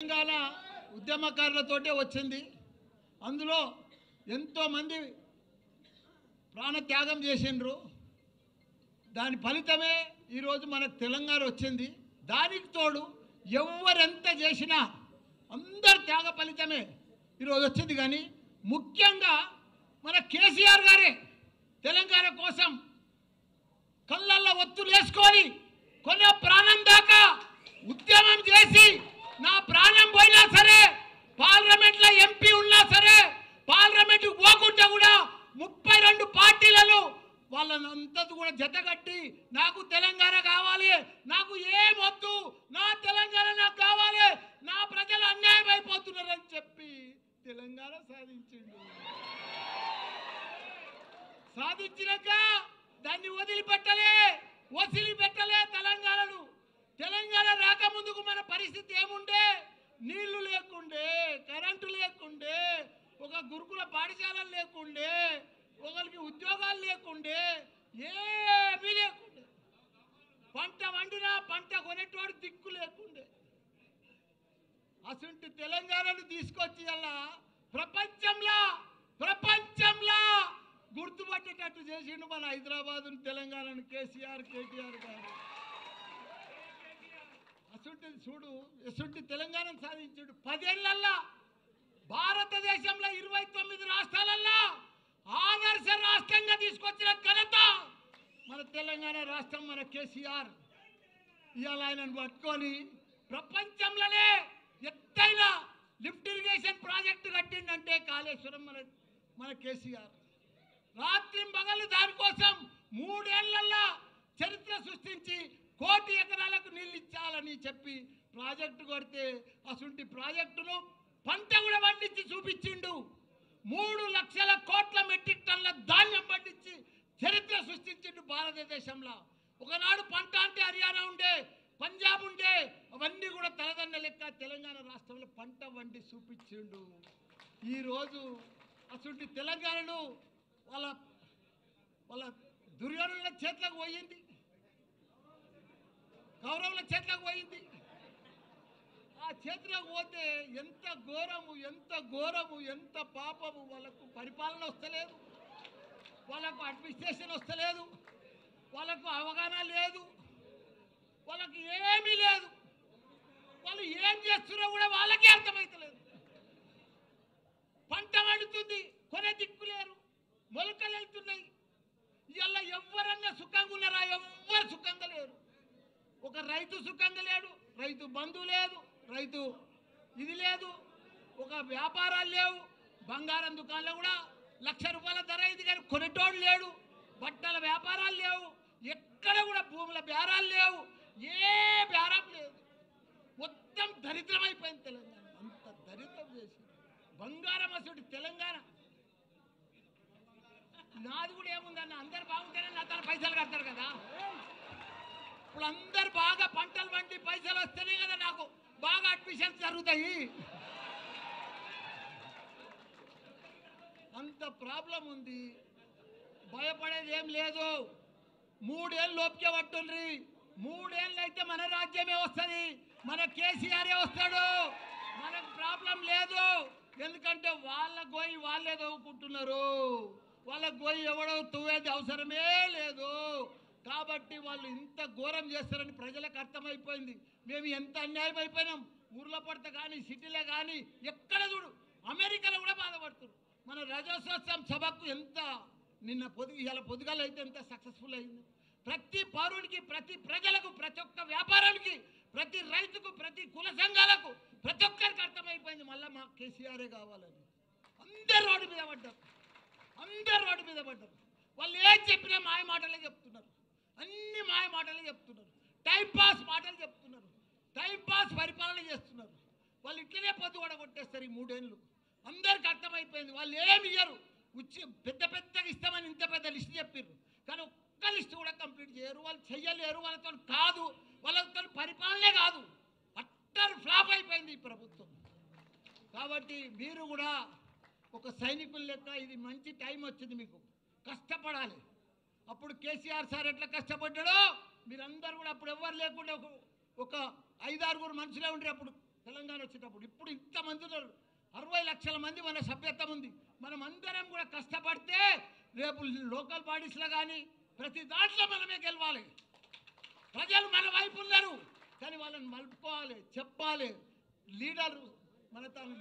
తెలంగాణ ఉద్యమకారులతోటే వచ్చింది. అందులో ఎంతోమంది ప్రాణత్యాగం చేసిండ్రు. దాని ఫలితమే ఈరోజు మనకు తెలంగాణ వచ్చింది. దానికి తోడు ఎవరెంత చేసినా అందరి త్యాగ ఫలితమే ఈరోజు వచ్చింది. కానీ ముఖ్యంగా మన కేసీఆర్ గారే తెలంగాణ కోసం కళ్ళల్లో ఒత్తులు వేసుకొని కొన్న ప్రాణం దాకా ఉద్యమం చేసి నా ప్రాణం పోయినా సరే పార్లమెంట్లో ఎంపీ ఉన్నా సరే పార్లమెంట్కి పోకుండా కూడా 32 పార్టీలను వాళ్ళంతా కూడా జతగట్టి నాకు తెలంగాణ కావాలి, నాకు ఏమొద్దు, నా తెలంగాణ నాకు కావాలి, నా ప్రజలు అన్యాయం అయిపోతున్నారని చెప్పి తెలంగాణ సాధించినాక దాన్ని వదిలిపెట్టలే తెలంగాణను. తెలంగాణ రాకముందుకు మన పరిస్థితి ఏముండే? నీళ్లు లేకుండే, కరెంటు లేకుండే, ఒక గురుకుల పాఠశాలలు లేకుండే, ఒకరికి ఉద్యోగాలు లేకుండే, ఏమీ లేకుండే. పంట వండినా పంట కొనేటోడు దిక్కు లేకుండే. అసలు తెలంగాణను తీసుకొచ్చి అలా ప్రపంచంలో గుర్తుపట్టేటట్టు చేసిండు మన హైదరాబాద్ తెలంగాణను కేసీఆర్ కేటీఆర్ గారు. అసలు చూడు ఎసుంటి తెలంగాణను సాధించాడు. 10 ఏళ్లల్లో భారతదేశంలో 29 రాష్ట్రాలల్లో ఆదర్శ రాష్ట్రంగా తీసుకొచ్చిన ఘనత మన తెలంగాణ రాష్ట్రం, మన కేసీఆర్. ఇవాళ ఆయనను పట్టుకొని ప్రపంచంలోనే ఎత్తైన లిఫ్ట్ ఇరిగేషన్ ప్రాజెక్టు కట్టిందంటే కాళేశ్వరం మన కేసీఆర్. రాత్రి పగలు దానికోసం 3 ఏళ్లలో చరిత్ర సృష్టించి 1 కోటి ఎకరాలకు నీళ్ళు ఇచ్చాలని చెప్పి ప్రాజెక్టు కొడితే అసలు ప్రాజెక్టును పంట కూడా పండించి చూపించిండు. 3 లక్షల కోట్ల మెట్రిక్ టన్నుల ధాన్యం పండించి చరిత్ర సృష్టించిండు భారతదేశంలో. ఒకనాడు పంట అంటే హర్యానా ఉండే, పంజాబ్ ఉండే, అవన్నీ కూడా తలదండ లెక్క తెలంగాణ రాష్ట్రంలో పంట వండి చూపించిండు. ఈరోజు అసలు తెలంగాణను వాళ్ళ దుర్యోధనుల చేతులకు పోయింది, కౌరవుల చేతులకు పోయింది. ఆ చేతులకు పోతే ఎంత ఘోరము ఎంత పాపము. వాళ్ళకు పరిపాలన వస్తలేదు, వాళ్ళకు అడ్మినిస్ట్రేషన్ వస్తలేదు, వాళ్ళకు అవగాహన లేదు, వాళ్ళకి ఏమీ లేదు. వాళ్ళు ఏం చేస్తున్నారో కూడా వాళ్ళకే అర్థమవుతలేదు. పంట వండుతుంది, కొనే దిక్కు లేరు, మొలకలు వెళ్తున్నాయి. ఇవాళ ఎవరన్నా సుఖంగా ఉన్నారా? ఎవ్వరు సుఖంగా లేరు. ఒక రైతు సుఖంగా లేడు, రైతు బంధువు లేదు, రైతు ఇది లేదు, ఒక వ్యాపారాలు లేవు. బంగారం దుకాణంలో కూడా 1,00,000 రూపాయల ధర ఇది కానీ కొనేటోడు లేడు. బట్టల వ్యాపారాలు లేవు, ఎక్కడ కూడా భూముల బేరాలు లేవు, ఏ బేరం లేదు. మొత్తం దరిద్రం అయిపోయింది తెలంగాణ. అంత దరిద్రం చేసి బంగారం అసలు తెలంగాణ. నాది కూడా ఏముందన్న, అందరు బాగుంటేనే నా తన పైసలు కడతారు కదా. ఇప్పుడు అందరు బాగా పంటలు పండి పైసలు వస్తేనే కదా నాకు బాగా అడ్మిషన్స్ జరుగుతాయి. అంత ప్రాబ్లం ఉంది. భయపడేది ఏం లేదు. 3 ఏళ్ళు లోపుకే పట్టుండ్రి. 3 ఏళ్ళు అయితే మన రాజ్యమే వస్తుంది, మన కేసీఆరే వస్తాడు. మనకు ప్రాబ్లం లేదు. ఎందుకంటే వాళ్ళ గోయి వాళ్ళే తవ్వుకుంటున్నారు, వాళ్ళ గోయి ఎవడో తవ్వేది అవసరమే లేదు. కాబట్టి వాళ్ళు ఇంత ఘోరం చేస్తారని ప్రజలకు అర్థమైపోయింది. మేము ఎంత అన్యాయం అయిపోయినాం. ఊర్లో పడితే కానీ సిటీలో కానీ ఎక్కడ చూడు, అమెరికాలో కూడా బాధపడుతున్నారు. మన రజోత్సవం సభకు ఎంత ఇలా పొద్దుగాలు అయితే ఎంత సక్సెస్ఫుల్ అయింది. ప్రతి పౌరుడికి, ప్రతి ప్రజలకు, ప్రతి ఒక్క వ్యాపారానికి, ప్రతి రైతుకు, ప్రతి కుల సంఘాలకు, ప్రతి ఒక్కరికి అర్థమైపోయింది మళ్ళీ మా కేసీఆరే కావాలని. అందరు రోడ్డు మీద పడ్డారు. వాళ్ళు ఏం చెప్పినా మాయ మాటలే చెప్తున్నారు, అన్ని మాయ మాటలే చెప్తున్నారు, టైంపాస్ మాటలు చెప్తున్నారు, టైంపాస్ పరిపాలన చేస్తున్నారు. వాళ్ళు ఇట్లనే పొద్దు కూడా కొట్టేస్తారు ఈ 3 ఏళ్ళు. అందరికి అర్థమైపోయింది. వాళ్ళు ఏమి ఇయ్యరు, పెద్దగా ఇస్తామని ఇంత పెద్ద లిస్ట్ చెప్పారు, కానీ ఒక్క లిస్ట్ కూడా కంప్లీట్ చేయరు. వాళ్ళు చెయ్యలేరు, వాళ్ళతో కాదు, వాళ్ళతో పరిపాలనే కాదు. అట్టర్ ఫ్లాప్ అయిపోయింది ఈ ప్రభుత్వం. కాబట్టి మీరు కూడా ఒక సైనికుల లెక్క ఇది మంచి టైం వచ్చింది, మీకు కష్టపడాలి. అప్పుడు కేసీఆర్ సార్ ఎట్లా కష్టపడ్డాడో మీరందరూ కూడా అప్పుడు ఎవ్వరు లేకుండా ఒక 5-6 మనుషులే ఉండే అప్పుడు తెలంగాణ వచ్చేటప్పుడు. ఇప్పుడు ఇంతమంది ఉన్నారు, 60 లక్షల మంది మన సభ్యత్వం ఉంది. మనం అందరం కూడా కష్టపడితే రేపు లోకల్ బాడీస్లో కానీ ప్రతి దాంట్లో మనమే గెలవాలి. ప్రజలు మన వైపు ఉన్నారు, కానీ వాళ్ళని మలుపుకోవాలి, చెప్పాలి. లీడర్ మన తను